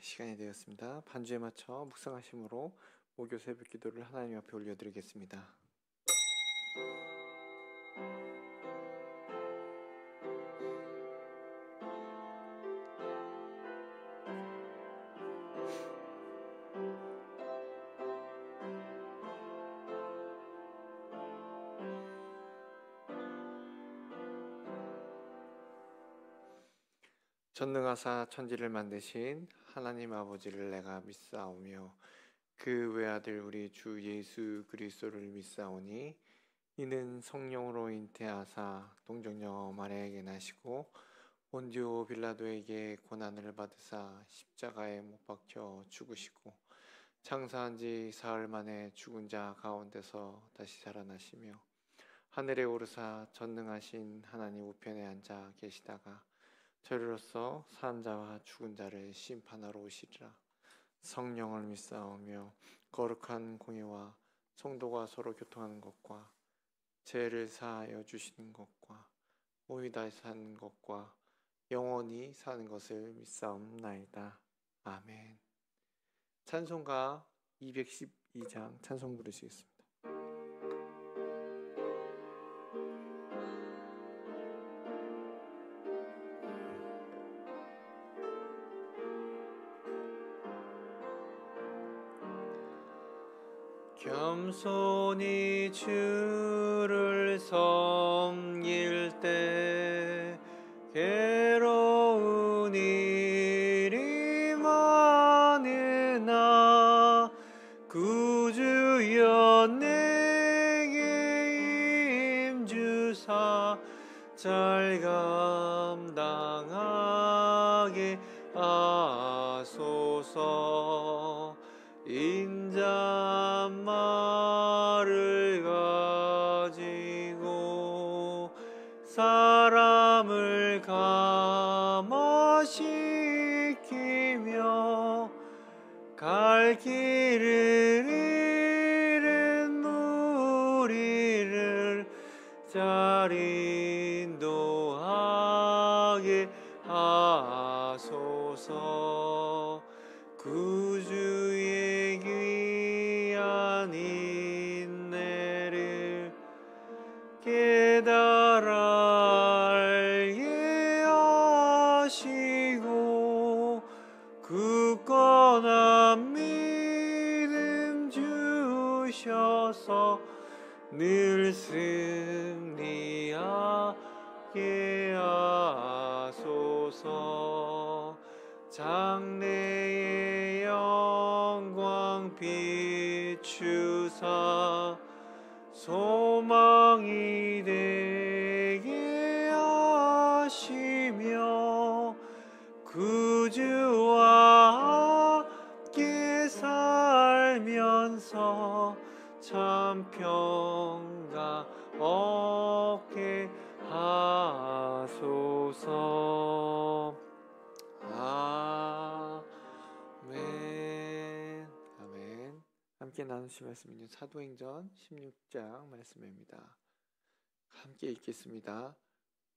시간이 되었습니다. 반주에 맞춰 묵상하심으로 목요 새벽 기도를 하나님 앞에 올려드리겠습니다. 전능하사 천지를 만드신 하나님 아버지를 내가 믿사오며 그 외아들 우리 주 예수 그리스도를 믿사오니 이는 성령으로 잉태하사 동정녀 마리아에게 나시고 본디오 빌라도에게 고난을 받으사 십자가에 못 박혀 죽으시고 장사한 지 사흘 만에 죽은 자 가운데서 다시 살아나시며 하늘에 오르사 전능하신 하나님 우편에 앉아 계시다가 저리로서 산 자와 죽은 자를 심판하러 오시리라. 성령을 믿사오며 거룩한 공예와 성도가 서로 교통하는 것과 죄를 사하여 주시는 것과 몸이 다시 사는 것과 영원히 사는 것을 믿사옵나이다. 아멘. 찬송가 212장 찬송 부르시겠습니다. 겸손히 주를 섬길 때 괴로운 일이 많으나 구주여 내게 임주사 잘 감당하게 하소서. 인자말을 가지고 사람을 감화시키며 갈 길을 잃은 무리를 잘 인도하게 하소서. 구주의 귀한 인내를 깨달아 알게 하시고 굳건한 믿음 주셔서 늘 승리하게 하소서. 장래의 영광 비추사 소망이 되게 하시며 구주와 함께 살면서 참 평강 얻게 하소서. 아멘. 아멘. 함께 나누실 말씀은요, 사도행전 16장 말씀입니다. 함께 읽겠습니다.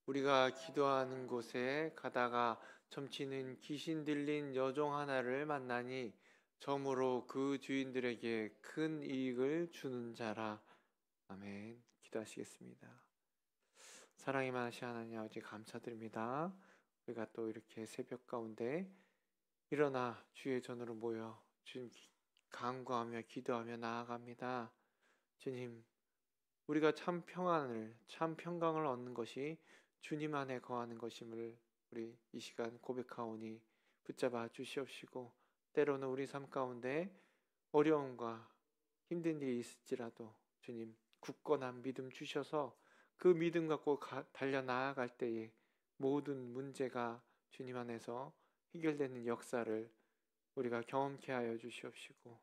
우리가 기도하는 곳에 가다가 점치는 귀신 들린 여종 하나를 만나니 점으로 그 주인들에게 큰 이익을 주는 자라. 아멘. 기도하시겠습니다. 사랑이 많으신 하나님 아버지 감사드립니다. 우리가 또 이렇게 새벽 가운데 일어나 주의 전으로 모여 주님 간구하며 기도하며 나아갑니다. 주님, 우리가 참 평안을, 참 평강을 얻는 것이 주님 안에 거하는 것임을 우리 이 시간 고백하오니 붙잡아 주시옵시고, 때로는 우리 삶 가운데 어려움과 힘든 일이 있을지라도 주님 굳건한 믿음 주셔서 그 믿음 갖고 달려나아갈 때에 모든 문제가 주님 안에서 해결되는 역사를 우리가 경험케 하여 주시옵시고,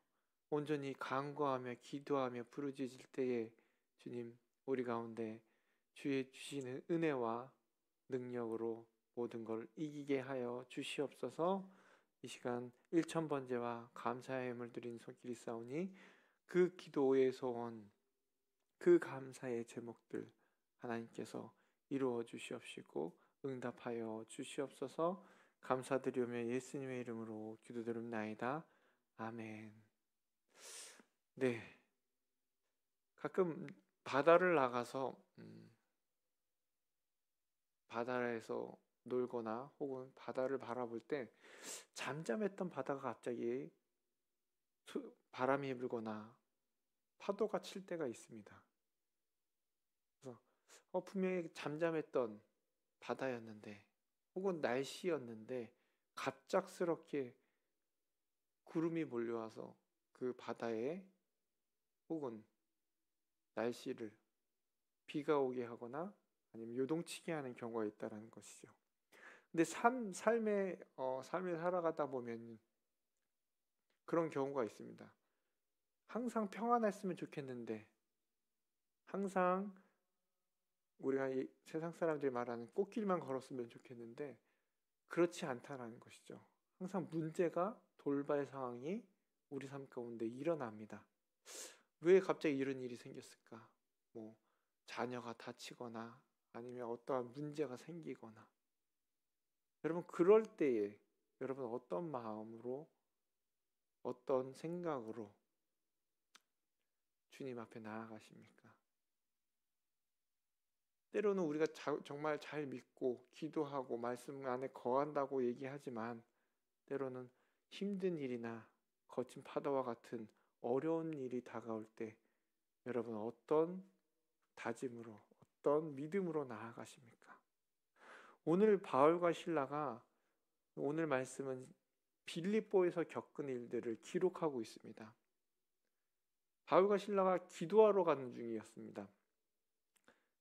온전히 간구하며 기도하며 부르짖을 때에 주님 우리 가운데 주의 주시는 은혜와 능력으로 모든 걸 이기게 하여 주시옵소서. 이 시간 1000번제와 감사의 힘을 드린 손길이 싸우니 그 기도에서 온 그 감사의 제목들 하나님께서 이루어 주시옵시고 응답하여 주시옵소서. 감사드리오며 예수님의 이름으로 기도드립나이다. 아멘. 네, 가끔 바다를 나가서 바다에서 놀거나 혹은 바다를 바라볼 때 잠잠했던 바다가 갑자기 바람이 불거나 파도가 칠 때가 있습니다. 그래서 분명히 잠잠했던 바다였는데 혹은 날씨였는데 갑작스럽게 구름이 몰려와서 그 바다에 혹은 날씨를 비가 오게 하거나 아니면 요동치게 하는 경우가 있다는 것이죠. 근데 삶에 삶을 살아가다 보면 그런 경우가 있습니다. 항상 평안했으면 좋겠는데 항상 우리가 이 세상 사람들이 말하는 꽃길만 걸었으면 좋겠는데 그렇지 않다라는 것이죠. 항상 문제가 돌발 상황이 우리 삶 가운데 일어납니다. 왜 갑자기 이런 일이 생겼을까? 뭐 자녀가 다치거나 아니면 어떠한 문제가 생기거나 여러분 그럴 때에 여러분 어떤 마음으로 어떤 생각으로 주님 앞에 나아가십니까? 때로는 우리가 정말 잘 믿고 기도하고 말씀 안에 거한다고 얘기하지만 때로는 힘든 일이나 거친 파도와 같은 어려운 일이 다가올 때 여러분 어떤 다짐으로 어떤 믿음으로 나아가십니까? 오늘 바울과 실라가 오늘 말씀은 빌립보에서 겪은 일들을 기록하고 있습니다. 바울과 실라가 기도하러 가는 중이었습니다.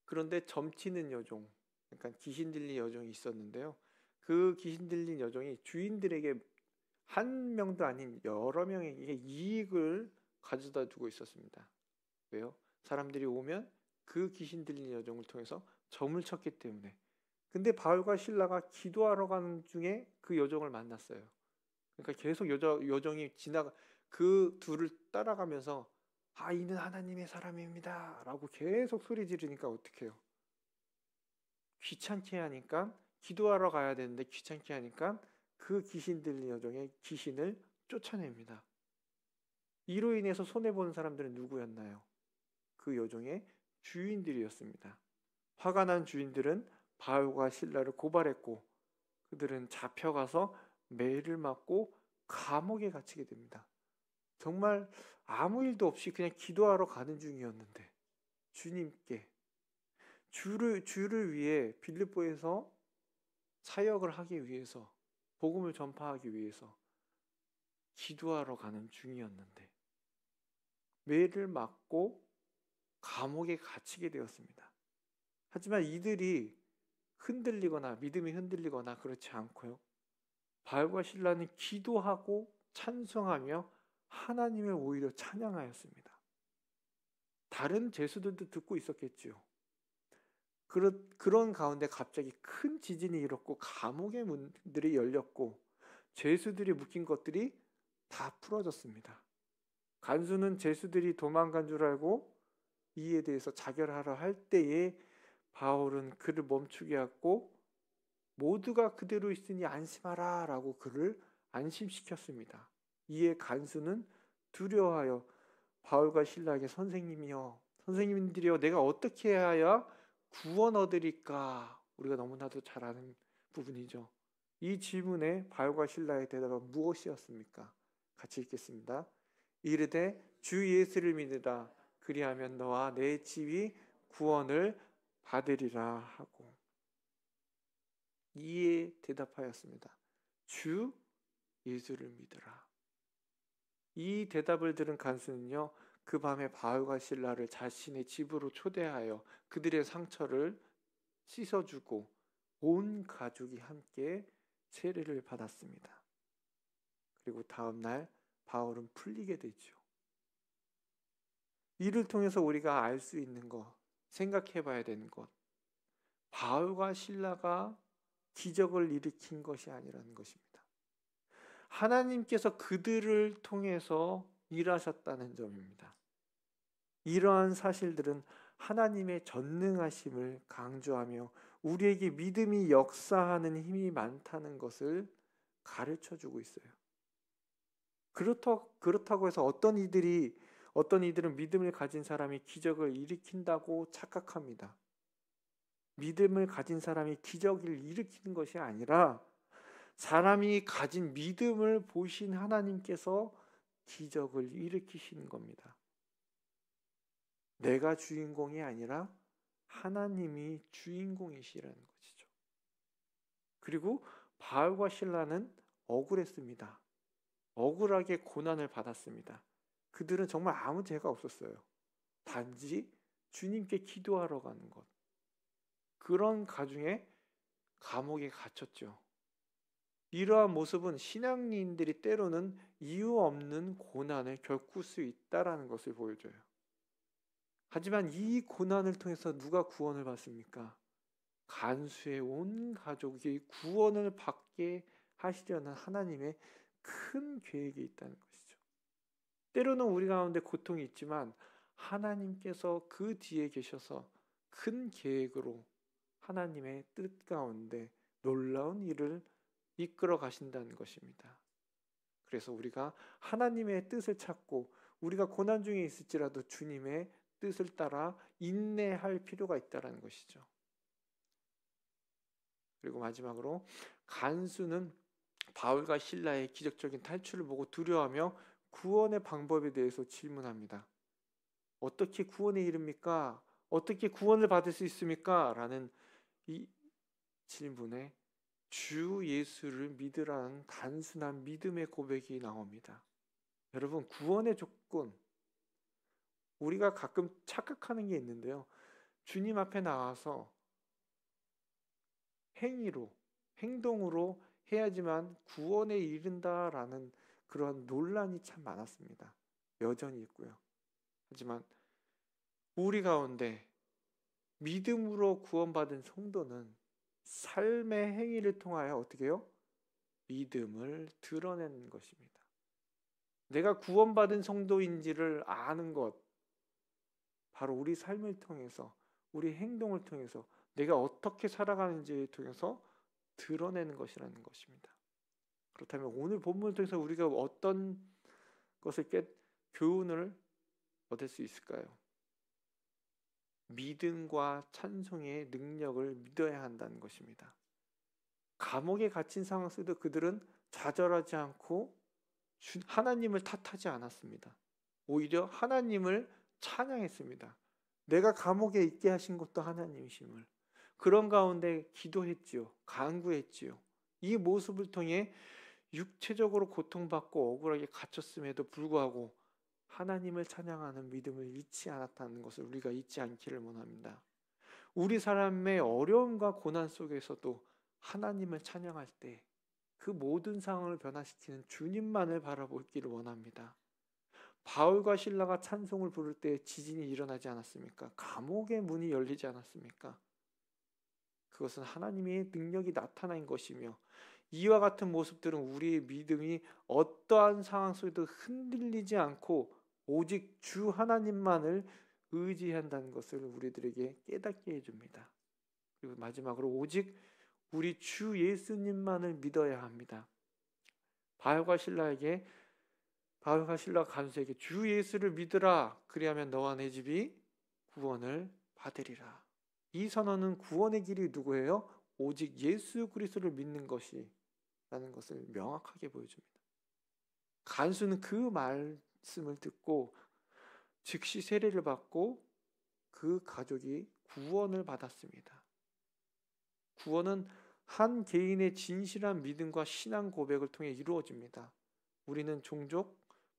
그런데 점치는 여종, 그러니까 귀신 들린 여종이 있었는데요. 그 귀신 들린 여종이 주인들에게 한 명도 아닌 여러 명에게 이익을 가져다 주고 있었습니다. 왜요? 사람들이 오면 그 귀신 들린 여종을 통해서 점을 쳤기 때문에. 근데 바울과 실라가 기도하러 가는 중에 그 여종을 만났어요. 그러니까 계속 여종이 그 둘을 따라가면서 이는 하나님의 사람입니다 라고 계속 소리 지르니까 어떡해요? 귀찮게 하니까 기도하러 가야 되는데 귀찮게 하니까 그 귀신 들린 여종의 귀신을 쫓아냅니다. 이로 인해서 손해보는 사람들은 누구였나요? 그 여종의 주인들이었습니다. 화가 난 주인들은 바울과 실라를 고발했고 그들은 잡혀가서 매를 맞고 감옥에 갇히게 됩니다. 정말 아무 일도 없이 그냥 기도하러 가는 중이었는데 주님께 주를 위해 빌립보에서 사역을 하기 위해서 복음을 전파하기 위해서 기도하러 가는 중이었는데 매를 맞고 감옥에 갇히게 되었습니다. 하지만 이들이 흔들리거나 믿음이 흔들리거나 그렇지 않고요. 바울과 실라는 기도하고 찬송하며 하나님을 오히려 찬양하였습니다. 다른 죄수들도 듣고 있었겠지요. 그런 가운데 갑자기 큰 지진이 일었고 감옥의 문들이 열렸고 죄수들이 묶인 것들이 다 풀어졌습니다. 간수는 죄수들이 도망간 줄 알고 이에 대해서 자결하려 할 때에 바울은 그를 멈추게 하고 모두가 그대로 있으니 안심하라 라고 그를 안심시켰습니다. 이에 간수는 두려워하여 바울과 실라에게 선생님들이여 내가 어떻게 해야 구원 얻으리까? 우리가 너무나도 잘 아는 부분이죠. 이 질문에 바울과 실라의 대답은 무엇이었습니까? 같이 읽겠습니다. 이르되 주 예수를 믿으라 그리하면 너와 내 집이 구원을 받으리라 하고 이에 대답하였습니다. 주 예수를 믿으라. 이 대답을 들은 간수는요. 그 밤에 바울과 실라를 자신의 집으로 초대하여 그들의 상처를 씻어주고 온 가족이 함께 세례를 받았습니다. 그리고 다음 날 바울은 풀리게 되죠. 이를 통해서 우리가 알 수 있는 것, 생각해 봐야 되는 것, 바울과 실라가 기적을 일으킨 것이 아니라는 것입니다. 하나님께서 그들을 통해서 일하셨다는 점입니다. 이러한 사실들은 하나님의 전능하심을 강조하며 우리에게 믿음이 역사하는 힘이 많다는 것을 가르쳐 주고 있어요. 그렇다고 해서 어떤 이들은 믿음을 가진 사람이 기적을 일으킨다고 착각합니다. 믿음을 가진 사람이 기적을 일으키는 것이 아니라 사람이 가진 믿음을 보신 하나님께서 기적을 일으키시는 겁니다. 내가 주인공이 아니라 하나님이 주인공이시라는 것이죠. 그리고 바울과 실라는 억울했습니다. 억울하게 고난을 받았습니다. 그들은 정말 아무 죄가 없었어요. 단지 주님께 기도하러 가는 것. 그런 가중에 감옥에 갇혔죠. 이러한 모습은 신앙인들이 때로는 이유 없는 고난을 겪을 수 있다라는 것을 보여줘요. 하지만 이 고난을 통해서 누가 구원을 받습니까? 간수의 온 가족이 구원을 받게 하시려는 하나님의 큰 계획이 있다는 것이죠. 때로는 우리 가운데 고통이 있지만 하나님께서 그 뒤에 계셔서 큰 계획으로 하나님의 뜻 가운데 놀라운 일을 이끌어 가신다는 것입니다. 그래서 우리가 하나님의 뜻을 찾고 우리가 고난 중에 있을지라도 주님의 뜻을 따라 인내할 필요가 있다는 것이죠. 그리고 마지막으로 간수는 바울과 실라의 기적적인 탈출을 보고 두려워하며 구원의 방법에 대해서 질문합니다. 어떻게 구원에 이릅니까? 어떻게 구원을 받을 수 있습니까? 라는 이 질문에 주 예수를 믿으라는 단순한 믿음의 고백이 나옵니다. 여러분, 구원의 조건, 우리가 가끔 착각하는 게 있는데요. 주님 앞에 나와서 행동으로 해야지만 구원에 이른다라는 그런 논란이 참 많았습니다. 여전히 있고요. 하지만 우리 가운데 믿음으로 구원받은 성도는 삶의 행위를 통하여 어떻게 해요? 믿음을 드러내는 것입니다. 내가 구원받은 성도인지를 아는 것, 바로 우리 삶을 통해서, 우리 행동을 통해서, 내가 어떻게 살아가는지를 통해서 드러내는 것이라는 것입니다. 그렇다면 오늘 본문을 통해서 우리가 어떤 것을 교훈을 얻을 수 있을까요? 믿음과 찬송의 능력을 믿어야 한다는 것입니다. 감옥에 갇힌 상황 속에도 그들은 좌절하지 않고 하나님을 탓하지 않았습니다. 오히려 하나님을 찬양했습니다. 내가 감옥에 있게 하신 것도 하나님이심을. 그런 가운데 기도했지요. 간구했지요. 이 모습을 통해 육체적으로 고통받고 억울하게 갇혔음에도 불구하고 하나님을 찬양하는 믿음을 잃지 않았다는 것을 우리가 잊지 않기를 원합니다. 우리 삶의 어려움과 고난 속에서도 하나님을 찬양할 때 그 모든 상황을 변화시키는 주님만을 바라보기를 원합니다. 바울과 실라가 찬송을 부를 때 지진이 일어나지 않았습니까? 감옥의 문이 열리지 않았습니까? 그것은 하나님의 능력이 나타난 것이며 이와 같은 모습들은 우리의 믿음이 어떠한 상황 속에도 흔들리지 않고 오직 주 하나님만을 의지한다는 것을 우리들에게 깨닫게 해줍니다. 그리고 마지막으로 오직 우리 주 예수님만을 믿어야 합니다. 바울과 실라가 간수에게 주 예수를 믿으라, 그리하면 너와 내 집이 구원을 받으리라. 이 선언은 구원의 길이 누구예요? 오직 예수 그리스도를 믿는 것이라는 것을 명확하게 보여줍니다. 간수는 그 말씀을 듣고 즉시 세례를 받고 그 가족이 구원을 받았습니다. 구원은 한 개인의 진실한 믿음과 신앙 고백을 통해 이루어집니다. 우리는 종종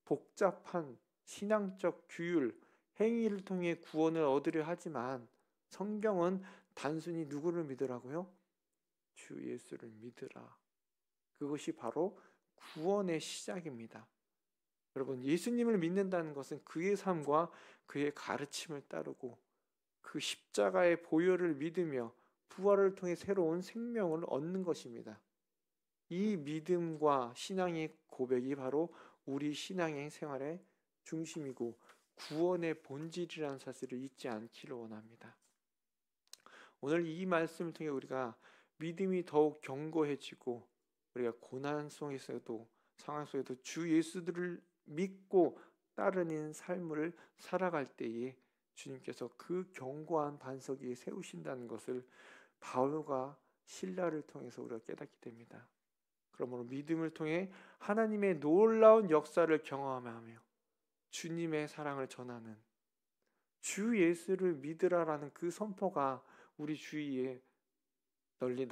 복잡한 신앙적 규율, 행위를 통해 구원을 얻으려 하지만 성경은 단순히 누구를 믿으라고요? 주 예수를 믿으라. 그것이 바로 구원의 시작입니다. 여러분, 예수님을 믿는다는 것은 그의 삶과 그의 가르침을 따르고 그 십자가의 보혈을 믿으며 부활을 통해 새로운 생명을 얻는 것입니다. 이 믿음과 신앙의 고백이 바로 우리 신앙의 생활의 중심이고 구원의 본질이라는 사실을 잊지 않기를 원합니다. 오늘 이 말씀을 통해 우리가 믿음이 더욱 견고해지고 우리가 고난 속에서도 상황 속에도 주 예수들을 믿고 따르는 삶을 살아갈 때에 주님께서 그 견고한 반석 위에 세우신다는 것을 바울과 실라를 통해서 우리가 깨닫게 됩니다. 그러므로 믿음을 통해 하나님의 놀라운 역사를 경험하며 주님의 사랑을 전하는 주 예수를 믿으라라는 그 선포가 우리 주위에 널리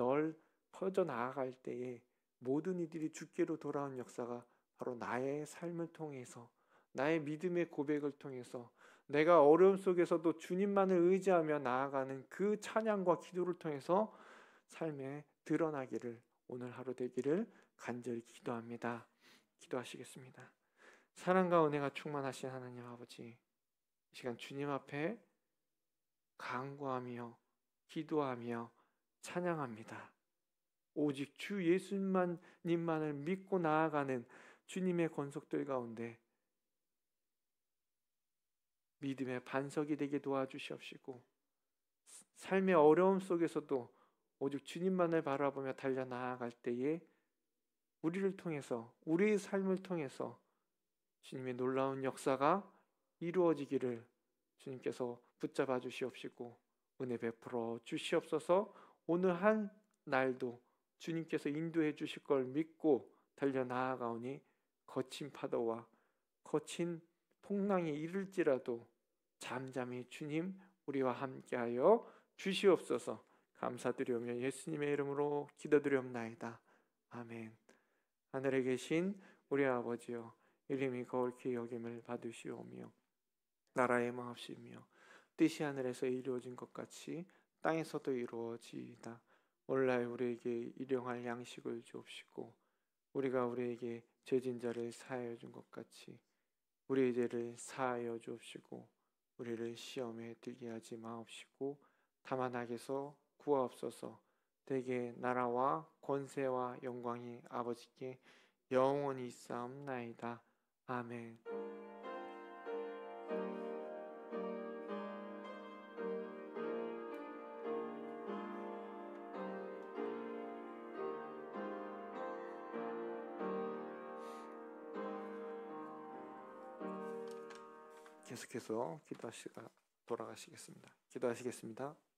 퍼져 나아갈 때에 모든 이들이 주께로 돌아온 역사가 바로 나의 삶을 통해서, 나의 믿음의 고백을 통해서, 내가 어려움 속에서도 주님만을 의지하며 나아가는 그 찬양과 기도를 통해서 삶에 드러나기를, 오늘 하루 되기를 간절히 기도합니다. 기도하시겠습니다. 사랑과 은혜가 충만하신 하나님 아버지, 이 시간 주님 앞에 간구하며 기도하며 찬양합니다. 오직 주 예수님만을 믿고 나아가는 주님의 권속들 가운데 믿음의 반석이 되게 도와주시옵시고, 삶의 어려움 속에서도 오직 주님만을 바라보며 달려나아갈 때에 우리를 통해서, 우리의 삶을 통해서 주님의 놀라운 역사가 이루어지기를 주님께서 붙잡아 주시옵시고 은혜 베풀어 주시옵소서. 오늘 한 날도 주님께서 인도해 주실 걸 믿고 달려나아가오니 거친 파도와 거친 풍랑이 이를지라도 잠잠히 주님 우리와 함께하여 주시옵소서. 감사드리오며 예수님의 이름으로 기도드리옵나이다. 아멘. 하늘에 계신 우리 아버지여, 이름이 거룩히 여김을 받으시오며 나라의 마옵시며 뜻이 하늘에서 이루어진 것 같이 땅에서도 이루어지이다. 오늘날 우리에게 일용할 양식을 주옵시고 우리가 우리에게 죄진 자를 사하여 준 것 같이 우리의 죄를 사하여 주옵시고 우리를 시험에 들게 하지 마옵시고 다만 악에서 구하옵소서. 대개 나라와 권세와 영광이 아버지께 영원히 있사옵나이다. 아멘. 계속해서 돌아가시겠습니다. 기도하시겠습니다.